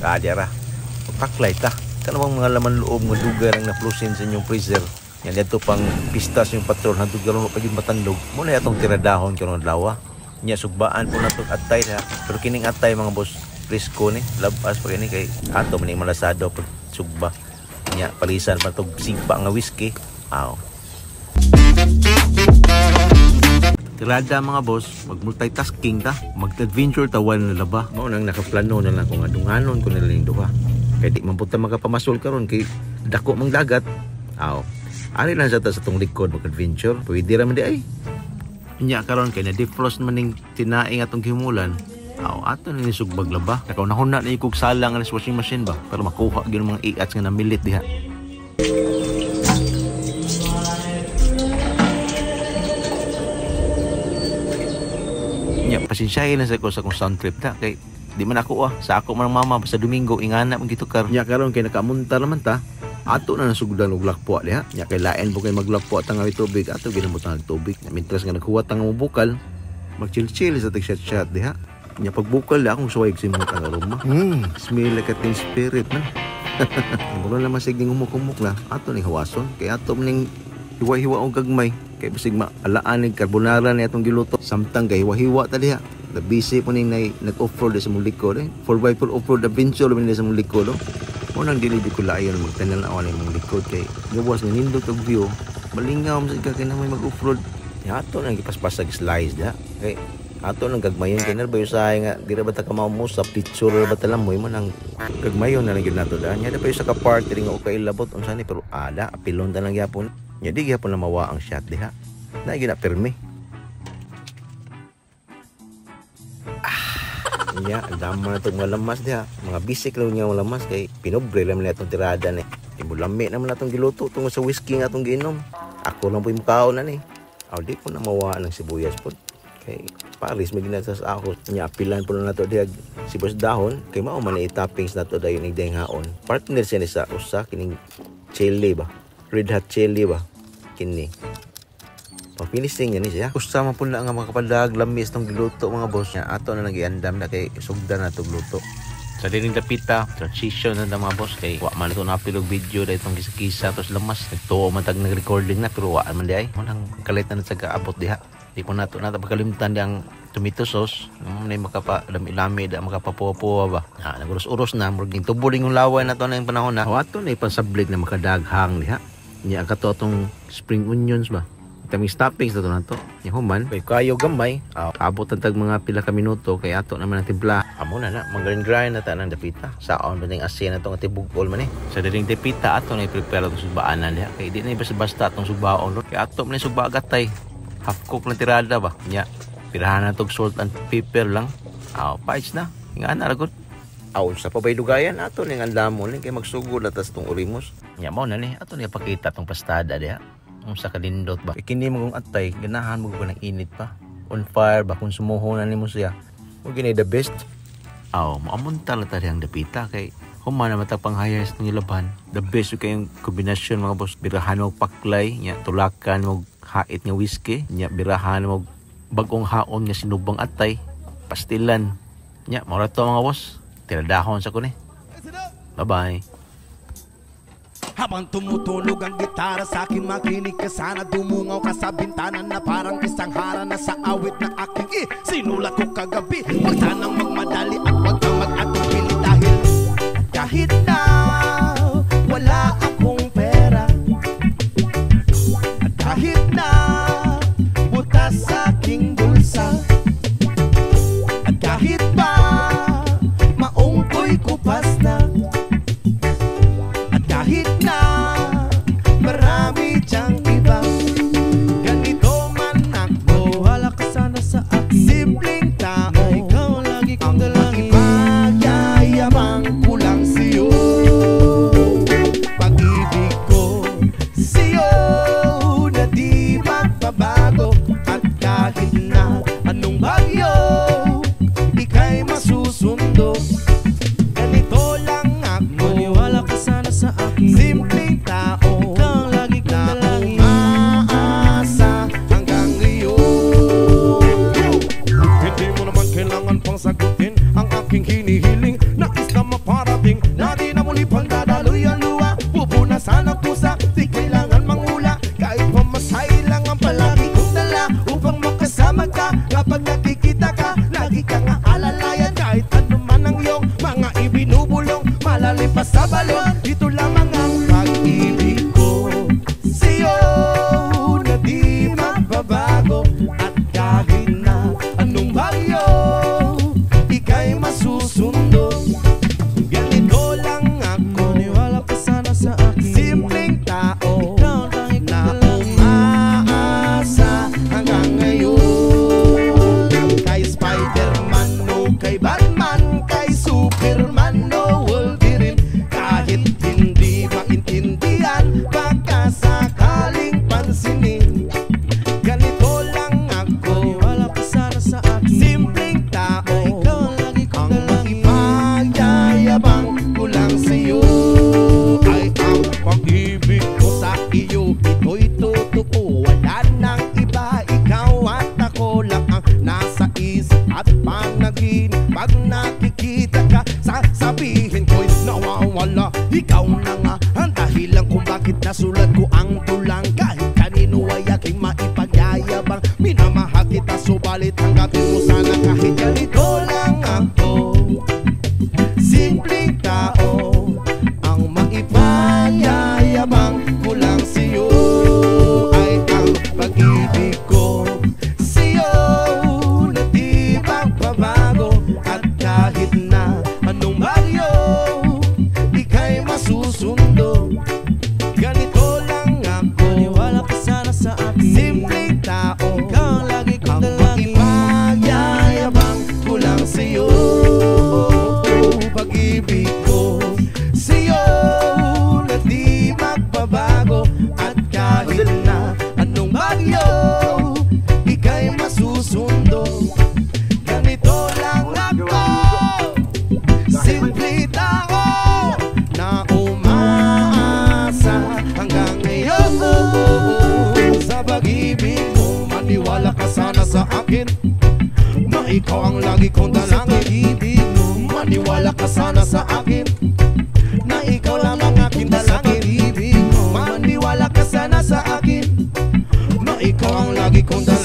Kadyara. Paklay ta. Kanang mga laman loob nga dugar ang naplusin sa inyong freezer. Yan dito pang pistas yung patrol hantod karon pa gyud matandog. Mo na atong tiradahon karon adlaw. Nya sugbaan po nato atay ha. Pero kining atay mga boss, fresco ni. Labas pa kini kay ato maning malasado pag sugba. Nya palisan pa tog sigpa nga whiskey. Aw. Tirada mga boss, mag-multitasking ta, mag-adventure tawan na laba. Mao nang nakaplano na lang kung adunganon ko nila yung duha. Kaya di man punta makapamasol karon kay dako mang dagat. Aw. Ari lang sa tong likod mag-adventure. Pwede ra man di ay. Nya karon kay na defrost man ning tinaing atong gimulan. Aw, ato ni sugbag laba. Nakaw nahuna na ikog salang nga washing machine ba para makuha gyud mga iats nga namilit diha. Nya pasensyahin na sa ko sa kong sound trip ta kay di man ako sa ako man mama sa Domingo ingana man gitukar. Nya karon kay nakamunta naman ta. Ato na nasugdan og lakpo diha. Nya kay lain po kay maglakpo tang tubig ato ginamot ang tubig. Mintras nga naghuwat ang bukal, mag-chill-chill sa tig-shot diha. Nya pagbukal akong suway si mga aroma. Smell like a teen spirit na. Muro na masigning umuk-umuk na. Ato ni hawason kay ato ning hiwa-hiwa og gagmay kay bisig maalaan ning carbonara ni atong giluto. Samtang kay hiwa-hiwa ta diha. The busy po ning nag-off-road sa mong likod 4x4 off-road adventure man sa mong likod. Unang dili di ko layon magtanal awan imong likod kay gawas ni nindot og view. Malingaw mo sa kay na may mag-off-road. Ato nang gipaspasag slice da. Kay ato nang gagmayon kay nerbayo say nga dira ba ta ka mao sa picture ba ta lamoy mo nang gagmayon na lang gyud nato da. Nya da payo sa ka-park diri nga okay labot unsa ni pero ala apilon ta lang gyapon. Nya di gyapon na mawa ang shot diha. Na gyud na permi. Nya dama na itong mga lamas diha. Mga bisik lang nga mga lamas kay pinobre lang na itong tirada ni. Ibulami naman na itong giluto tungkol sa whiskey nga itong giinom. Ako lang po yung mukhaon na ni. Aw di ko na mawaan ng sibuyas po. Kay Paris may ginasas ako. Nya apilan po na nato diha sibuyas dahon. Kay mao man i-toppings nato dayon ig dayng haon. Partner siya ni sa usa kining chili ba. Red hot chili ba. Kini. Pag-finishing yan siya. Kusama po na nga makapadag lamis ng giluto mga boss niya. Ato na nag-iandam na kay sugdan na itong luto. Sa dining dapita, transition na mga boss. Kay wa man ito napilog video dahil itong kisa-kisa. Tapos lamas, nagtuo man tag nag-recording na. Pero wa man di ay. Manang kalit na sa kaabot diha. Di po nato na pagkalimtan diyang tomato sauce. May makapalami-lami da makapapuwa-puwa ba. Nagurus-urus na. Muraging tubuling yung laway na ito na yung panahon na. Ato na ipansablik na makadaghang diha. Niya agad itong spring onions ba. Kaming stoppings na to. Yung human, kay kayo gamay. Abot ang tag mga pila ka minuto. Kay ato naman ang timpla. Amo na na. Mag-grind na tanang dapita. Saon ba ng asin na itong atibugol man eh. Sa daling dapita, ato na i-prepare itong sugbaanan niya. Kay di na basta itong sugbaon. Kay ato na yung sugba agatay. Half cook na tirada ba. Nya, pirahan na itong salt and pepper lang. Pais na. Nga na ragot. Sa pabay dugayan. Ato na yung andamon. Kay magsugod atas itong urimos. Nya mo na ni. Ato na ipakita itong pastada diha. Sa kalindot ba kini mo kung atay ganahan mo ko ng init pa on fire ba kung sumuho na nimo siya mo gini the best maamunta la tadi ang dapita kay humana matag panghayas ng ilaban the best kay yung kombinasyon mga boss birahan mo paklay nya tulakan mo hait nga whiskey nya birahan mo bagong haon nga sinubang atay pastilan nya mao ra to mga boss tiradahon sa ko ni bye bye. Habang tumutunog ang gitara sa akin makinig ka sana. Dumungaw ka sa bintana na parang isang hara na sa awit na aking sinulat ko kagabi. Huwag sanang magmadali at huwag kang mag-atubili dahil kahit na wala akong pera at kahit na butas sa aking bulsa at kahit pa maong ko'y kupas na kahit na marami diyang iba ganito man ako wala ka sana sa akin simpleng tao ikaw lagi kong dalangin malalim pa sa balon. Ito lamang ang pag-ibig ko sa'yo na di magbabago. At kahit na anong bagyo, ika'y masusundo. Ganito lang ako, Maniwala ka sana sa akin. simpleng tao Ikaw lang, ikaw na lang. umaasa hanggang ngayon. Kay Spider-Man o kay Batman, kay Superman o Wolverine, kahit hindi maintindihan, baka sakaling pansinin. Ganito lang ako, Maniwala ka sana sa akin. simpleng tao, Ikaw ang lagi kong ang dalangin. makipagyayabang ko lang sa'yo ay ang pag-ibig ko sa iyo. Ito'y totoo, wala nang iba. Ikaw at ako lang ang nasa isip at panaginip. Pag nakikita ka, sasabihin ko'y nawawala. Ikaw na nga ang dahilan kung bakit nasulat ko ang tulang. Kahit kanino ay aking maipagyayabang, minamahal kita, subalit tanggapin mo sana kahit ganito lang ako. Simpleng tao, ang maipagyayabang ko lang sa'yo ay ang pag-ibig ko sa'yo na di magbabago. At kahit na anong bagyo, ika'y masusundo. Ganito lang ako, Maniwala ka sana sa akin. simpleng tao, Ikaw ang lagi kong ang dalangin. makipagyayabang ko lang sa'yo. Pag-ibig ko sa'yo na di magbabago. At kahit na anong bagyo, ika'y masusundo. Ganito lang ako, simple tao na umaasa hanggang ngayon. Sa pag-ibig mo, maniwala ka sana sa akin, na ikaw ang lagi kong dalangin. Maniwala ka sana sa akin, na ikaw lang ang aking dalangin. Maniwala ka sana sa akin, na ikaw ang lagi kong dalangin.